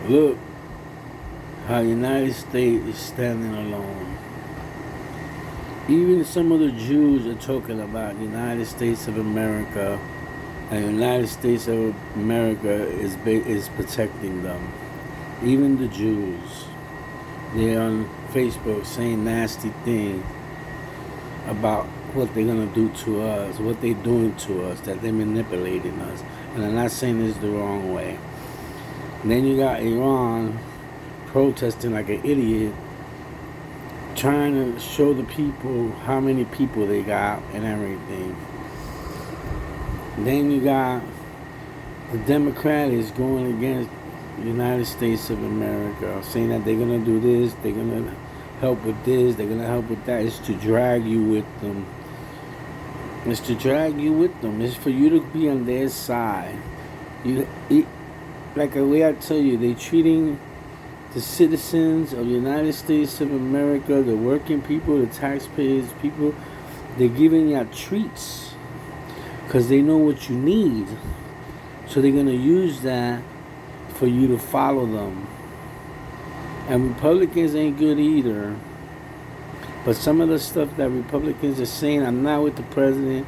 Look how the United States is standing alone. Even some of the Jews are talking about the United States of America, and the United States of America is protecting them. Even the Jews, they're on Facebook saying nasty things about what they're gonna do to us, what they're doing to us, that they're manipulating us. And I'm not saying this the wrong way. And then you got Iran protesting like an idiot, trying to show the people how many people they got and everything. Then you got the Democrats going against the United States of America, saying that they're gonna do this, they're gonna help with this, they're gonna help with that. It's to drag you with them. It's to drag you with them. It's for you to be on their side. Like the way I tell you, they're treating the citizens of the United States of America, the working people, the taxpayers, people, they're giving you treats because they know what you need. So they're going to use that for you to follow them. And Republicans ain't good either. But some of the stuff that Republicans are saying, I'm not with the president.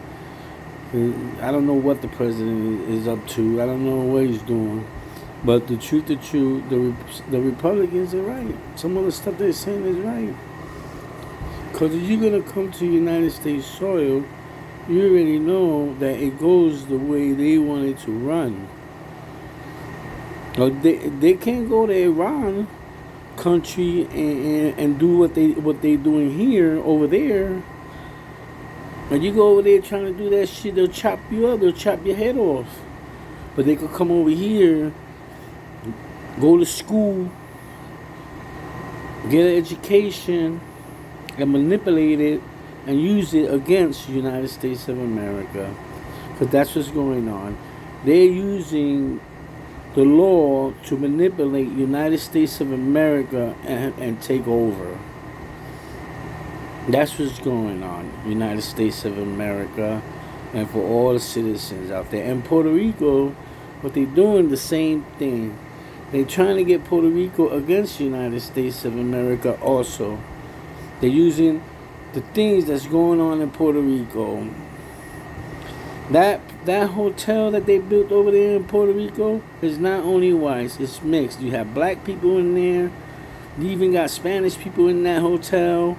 I don't know what the president is up to. I don't know what he's doing. But the truth, the Republicans are right. Some of the stuff they're saying is right. Because if you're going to come to United States soil, you already know that it goes the way they want it to run. They can't go to Iran country and do what they doing here over there. When you go over there trying to do that shit, they'll chop you up. They'll chop your head off. But they could come over here, go to school, get an education, and manipulate it and use it against the United States of America. Because that's what's going on. They're using the law to manipulate United States of America and take over. That's what's going on, United States of America, and for all the citizens out there. And Puerto Rico, what they're doing, the same thing. They're trying to get Puerto Rico against the United States of America also. They're using the things that's going on in Puerto Rico. That hotel that they built over there in Puerto Rico is not only whites, it's mixed. You have black people in there. You even got Spanish people in that hotel.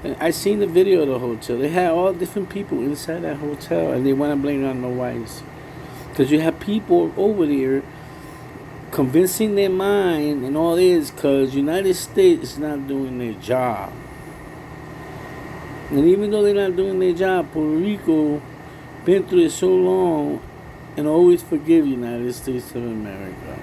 And I seen the video of the hotel. They had all different people inside that hotel, and they want to blame it on the whites. Because you have people over there convincing their mind and all this because United States is not doing their job. And even though they're not doing their job, Puerto Rico been through it so long and always forgive United States of America.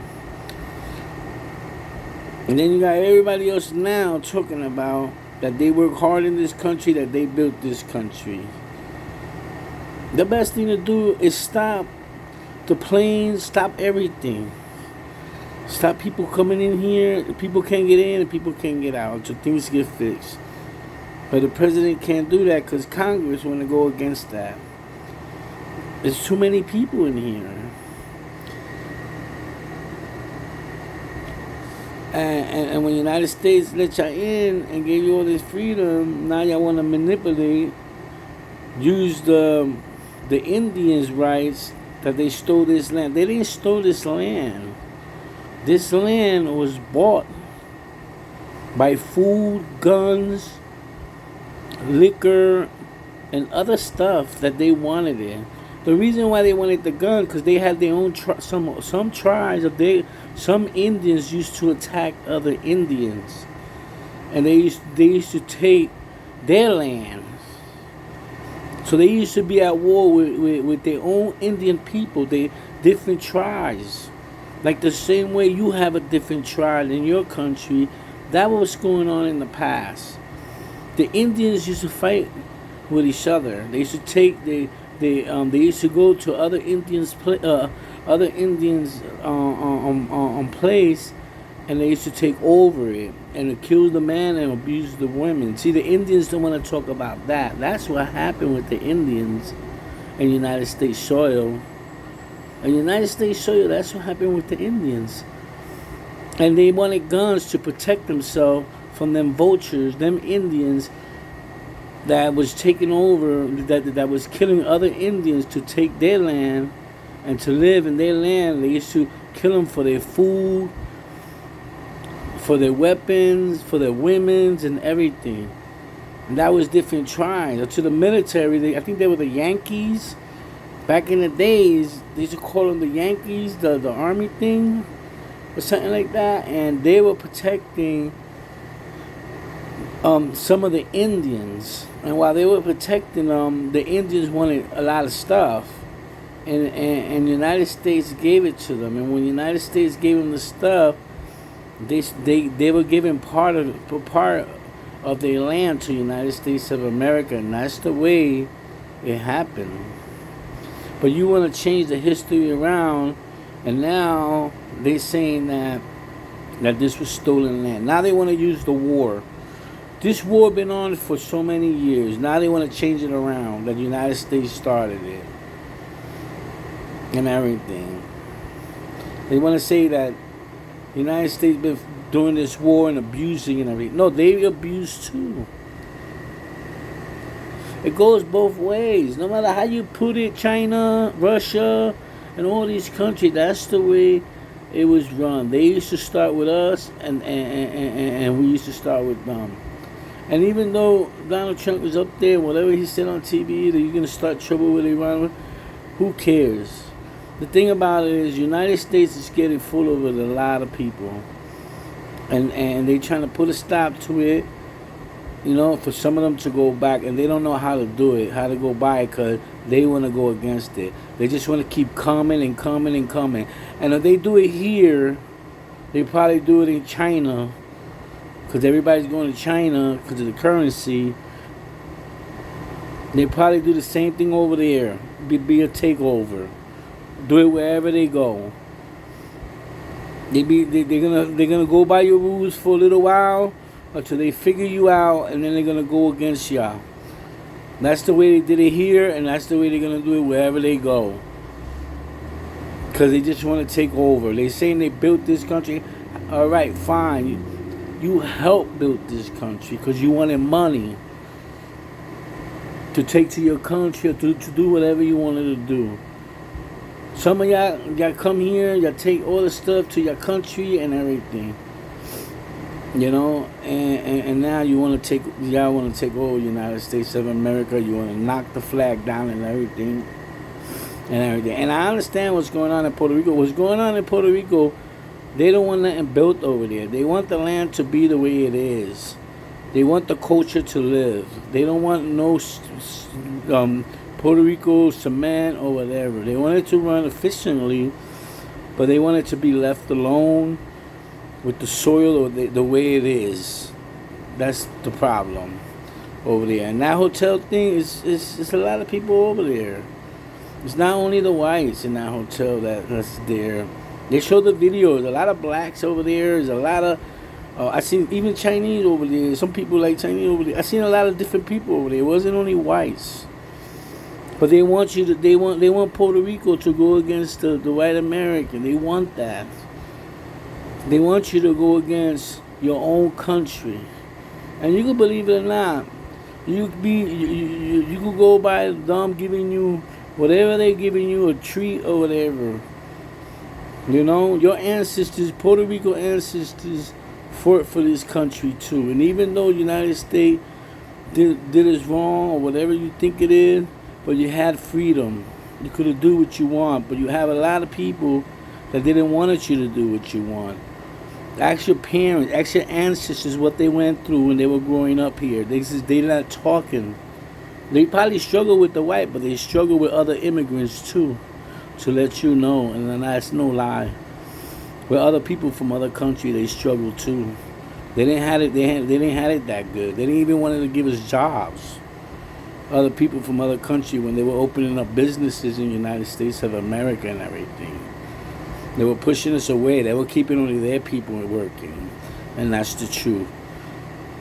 And then you got everybody else now talking about that they work hard in this country, that they built this country. The best thing to do is stop the planes, stop everything. Stop people coming in here. People can't get in and people can't get out until things get fixed. But the president can't do that because Congress want to go against that. There's too many people in here. And when the United States let y'all in and gave you all this freedom, now y'all want to manipulate, use the Indians' rights that they stole this land. They didn't steal this land. This land was bought by food, guns, liquor, and other stuff that they wanted it. The reason why they wanted the gun because they had their own some tribes of some Indians used to attack other Indians, and they used to take their land. So they used to be at war with their own Indian people, they different tribes. Like the same way you have a different tribe in your country, that was going on in the past. The Indians used to fight with each other. They used to take they used to go to other Indians place, and they used to take over it and accuse the man and abuse the women. See, the Indians don't want to talk about that. That's what happened with the Indians in United States soil. In United States soil, that's what happened with the Indians. And they wanted guns to protect themselves from them vultures, them Indians that was taking over, that was killing other Indians to take their land and to live in their land. They used to kill them for their food, for their weapons, for their women's and everything. And that was different tribes. To the military, I think they were the Yankees. Back in the days, they used to call them the Yankees, the army thing, or something like that. And they were protecting some of the Indians. And while they were protecting them, the Indians wanted a lot of stuff. And the United States gave it to them. And when the United States gave them the stuff, they were giving part of their land to the United States of America. And that's the way it happened. But you want to change the history around, and now they're saying that this was stolen land. Now they want to use the war. This war been on for so many years. Now they want to change it around, that the United States started it and everything. They want to say that the United States been doing this war and abusing and everything. No, they abuse too. It goes both ways. No matter how you put it, China, Russia, and all these countries, that's the way it was run. They used to start with us, and we used to start with them. And even though Donald Trump was up there, whatever he said on TV, that you're going to start trouble with Iran, who cares? The thing about it is, the United States is getting full of it, a lot of people. And they're trying to put a stop to it, you know, for some of them to go back. And they don't know how to do it, how to go by it, because they want to go against it. They just want to keep coming and coming and coming. And if they do it here, they probably do it in China, because everybody's going to China because of the currency. They probably do the same thing over there. Be a takeover. Do it wherever they go. They're gonna go by your rules for a little while until they figure you out, and then they're gonna go against y'all. That's the way they did it here, and that's the way they're gonna do it wherever they go. Because they just want to take over. They're saying they built this country. All right, fine. You helped build this country because you wanted money to take to your country, or to do whatever you wanted to do. Some of y'all come here, y'all take all the stuff to your country and everything, you know, and now y'all want to take over the United States of America. You want to knock the flag down and everything. And I understand what's going on in Puerto Rico. What's going on in Puerto Rico, they don't want nothing built over there. They want the land to be the way it is. They want the culture to live. They don't want no Puerto Rico cement or whatever. They want it to run efficiently, but they want it to be left alone with the soil or the way it is. That's the problem over there. And that hotel thing is a lot of people over there. It's not only the whites in that hotel that's there. They show the videos. A lot of blacks over there. There's a lot of I seen even Chinese over there. Some people like Chinese over there. I seen a lot of different people over there. It wasn't only whites. But they want they want Puerto Rico to go against the white American. They want that. They want you to go against your own country. And you can believe it or not, you could go by them giving you whatever they're giving you, a treat or whatever. You know, your ancestors, Puerto Rico ancestors, fought for this country too. And even though the United States did us wrong or whatever you think it is, but you had freedom. You could have do what you want, but you have a lot of people that didn't want you to do what you want. Ask your parents, ask your ancestors what they went through when they were growing up here. They're not talking. They probably struggle with the white, but they struggle with other immigrants too, to let you know, and then that's no lie. With other people from other countries, they struggle too. They didn't have it. They didn't have it that good. They didn't even want to give us jobs. Other people from other countries, when they were opening up businesses in the United States of America and everything, they were pushing us away. They were keeping only their people working, and that's the truth.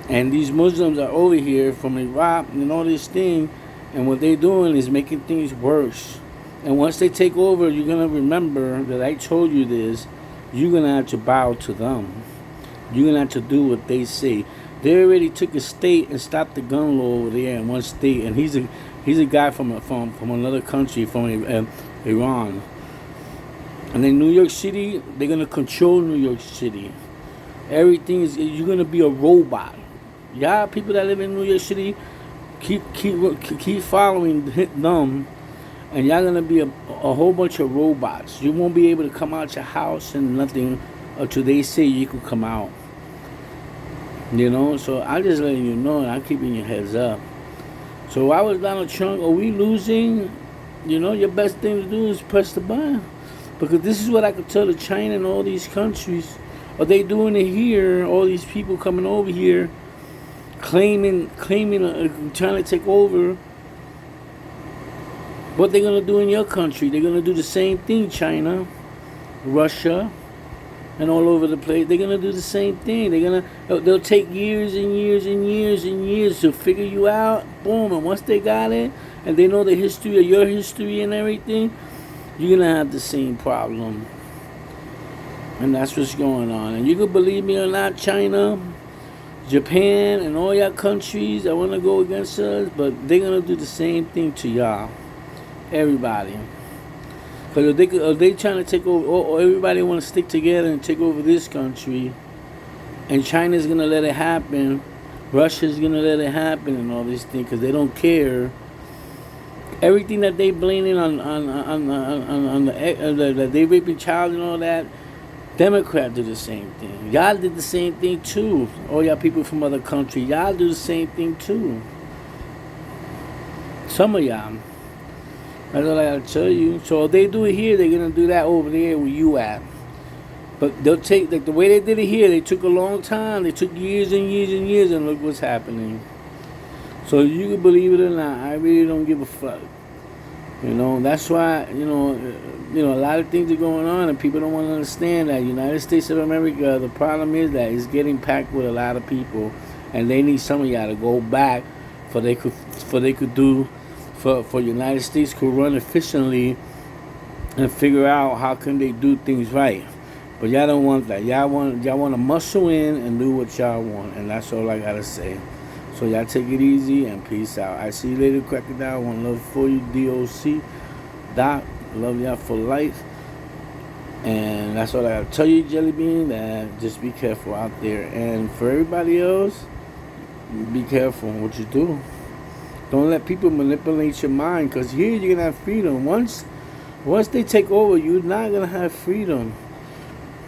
And these Muslims are over here from Iraq and all this thing, and what they're doing is making things worse. And once they take over, you're gonna remember that I told you this. you're gonna have to bow to them. You're gonna have to do what they say. They already took a state and stopped the gun law over there in one state, and he's a guy from another country, from Iran. And in New York City, they're gonna control New York City. Everything is, you're gonna be a robot. Y'all people that live in New York City, keep following them, and y'all gonna be a whole bunch of robots. You won't be able to come out your house and nothing until they say you could come out. You know, so I'm just letting you know, and I'm keeping your heads up. So why was Donald Trump? Are we losing? You know, your best thing to do is press the button, because this is what I could tell to China and all these countries. Are they doing it here? All these people coming over here, claiming, trying to take over. What they're gonna do in your country? They're gonna do the same thing. China, Russia, and all over the place. They're gonna do the same thing. They'll take years and years and years and years to figure you out. Boom, and once they got it, and they know the history of your history and everything, you're gonna have the same problem. And that's what's going on. And you can believe me or not, China, Japan, and all y'all countries that want to go against us, but they're gonna do the same thing to y'all. Everybody. Because if they trying to take over, or everybody want to stick together and take over this country, and China's going to let it happen, Russia's going to let it happen, and all these things, because they don't care. Everything that they blaming on the they raping child and all that, Democrats do the same thing. Y'all did the same thing too. All y'all people from other countries, y'all do the same thing too. Some of y'all. That's all I gotta tell you. So if they do it here, they're gonna do that over there where you at. But they'll take, like the way they did it here, they took a long time. They took years and years and years, and look what's happening. So you can believe it or not, I really don't give a fuck. You know, that's why, you know, a lot of things are going on, and people don't want to understand that United States of America, the problem is that it's getting packed with a lot of people, and they need some of y'all to go back for they could do. For United States could run efficiently and figure out how can they do things right. But y'all don't want that. Y'all want to muscle in and do what y'all want, and that's all I gotta say. So y'all take it easy and peace out. I see you later, Crocodile. One love for you, DOC. Doc, love y'all for life. And that's all I gotta tell you, Jelly Bean, that just be careful out there. And for everybody else, be careful what you do. Don't let people manipulate your mind, because here you're going to have freedom. Once they take over, you're not going to have freedom.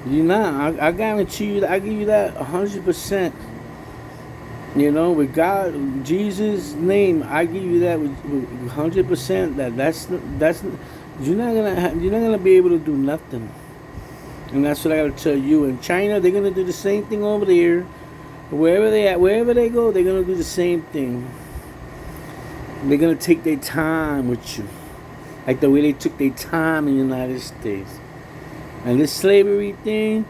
You're not. I guarantee you that. I give you that 100%. You know, with God, Jesus' name, I give you that with 100%. That's you're not gonna be able to do nothing. And that's what I got to tell you. In China, they're going to do the same thing over there. Wherever they go, they're going to do the same thing. They're going to take their time with you. Like the way they took their time in the United States. And this slavery thing,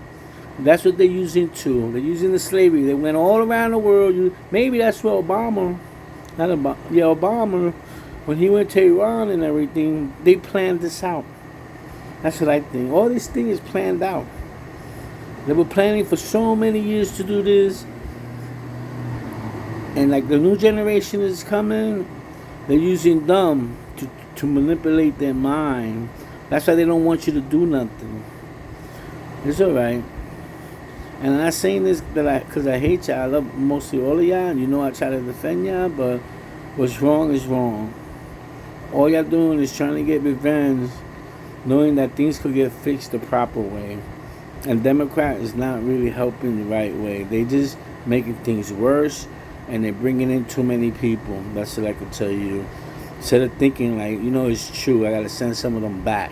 that's what they're using too. They're using the slavery. They went all around the world. Maybe that's what Obama, when he went to Iran and everything, they planned this out. That's what I think. All this thing is planned out. They were planning for so many years to do this. And like the new generation is coming, they're using them to manipulate their mind. That's why they don't want you to do nothing. It's alright. And I'm not saying this because I hate y'all. I love mostly all of y'all. And you know I try to defend y'all. But what's wrong is wrong. All y'all doing is trying to get revenge, knowing that things could get fixed the proper way. And Democrat is not really helping the right way. They just making things worse. And they're bringing in too many people. That's what I can tell you. Instead of thinking like, it's true, I got to send some of them back.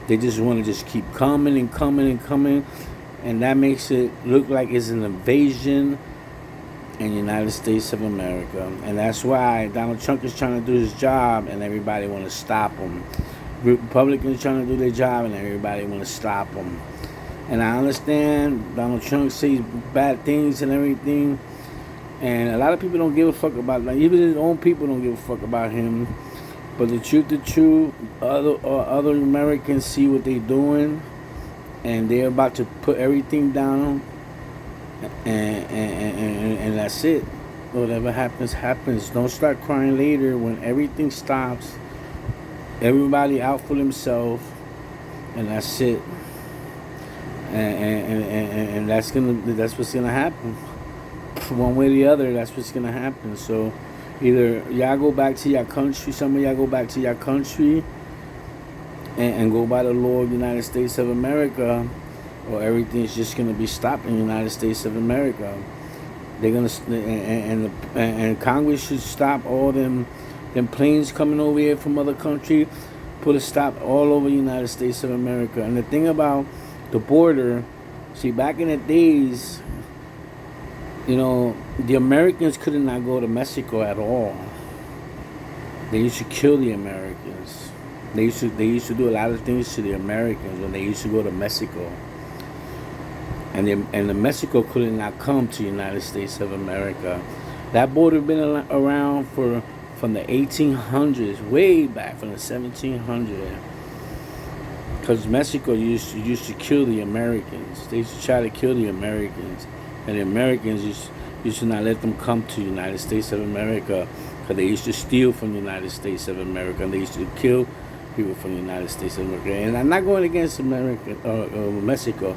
They just want to just keep coming and coming and coming. And that makes it look like it's an invasion in the United States of America. And that's why Donald Trump is trying to do his job and everybody want to stop him. Republicans trying to do their job and everybody want to stop him. And I understand Donald Trump says bad things and everything. And a lot of people don't give a fuck about that. Even his own people don't give a fuck about him. But the truth, other Americans see what they're doing. and they're about to put everything down, and that's it. Whatever happens, happens. Don't start crying later when everything stops. Everybody out for themselves, and that's it. And that's what's gonna happen. One way or the other, that's what's gonna happen. So either y'all go back to your country, some of y'all go back to your country, and go by the law of the United States of America, or everything's just gonna be stopped in the United States of America. They're gonna and Congress should stop all them planes coming over here from other country. Put a stop all over the United States of America. And the thing about the border, see, back in the days, the Americans could not go to Mexico at all. They used to kill the Americans. They used to do a lot of things to the Americans when they used to go to Mexico. And the Mexico could not come to the United States of America. That border been around from the 1800s, way back from the 1700s. Because Mexico used to kill the Americans. They used to try to kill the Americans, and the Americans used to not let them come to the United States of America, because they used to steal from the United States of America, and they used to kill people from the United States of America. And I'm not going against America or Mexico.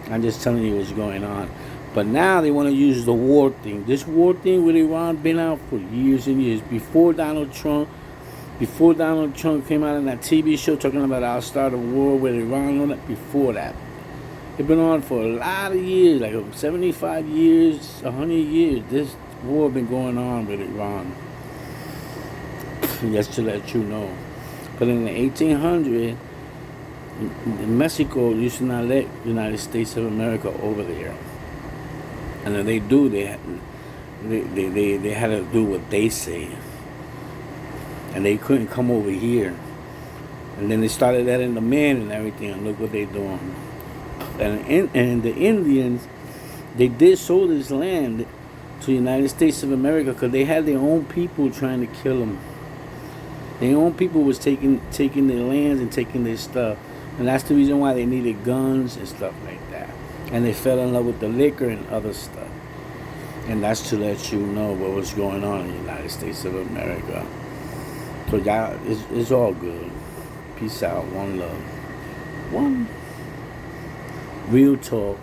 I'm just telling you what's going on. But now they want to use the war thing. This war thing with Iran been out for years and years. Before Donald Trump came out on that TV show talking about I'll start a war with Iran, before that. It's been on for a lot of years, like 75 years, 100 years. This war been going on with Iran. Just to let you know. But in the 1800s, Mexico used to not let United States of America over there. And if they do, they had to do what they say. And they couldn't come over here. And then they started letting them in and everything, and look what they're doing. And the Indians, they did sold this land to the United States of America because they had their own people trying to kill them. Their own people was taking their lands and taking their stuff. And that's the reason why they needed guns and stuff like that. And they fell in love with the liquor and other stuff. And that's to let you know what was going on in the United States of America. So y'all, it's all good. Peace out. One love. One real talk.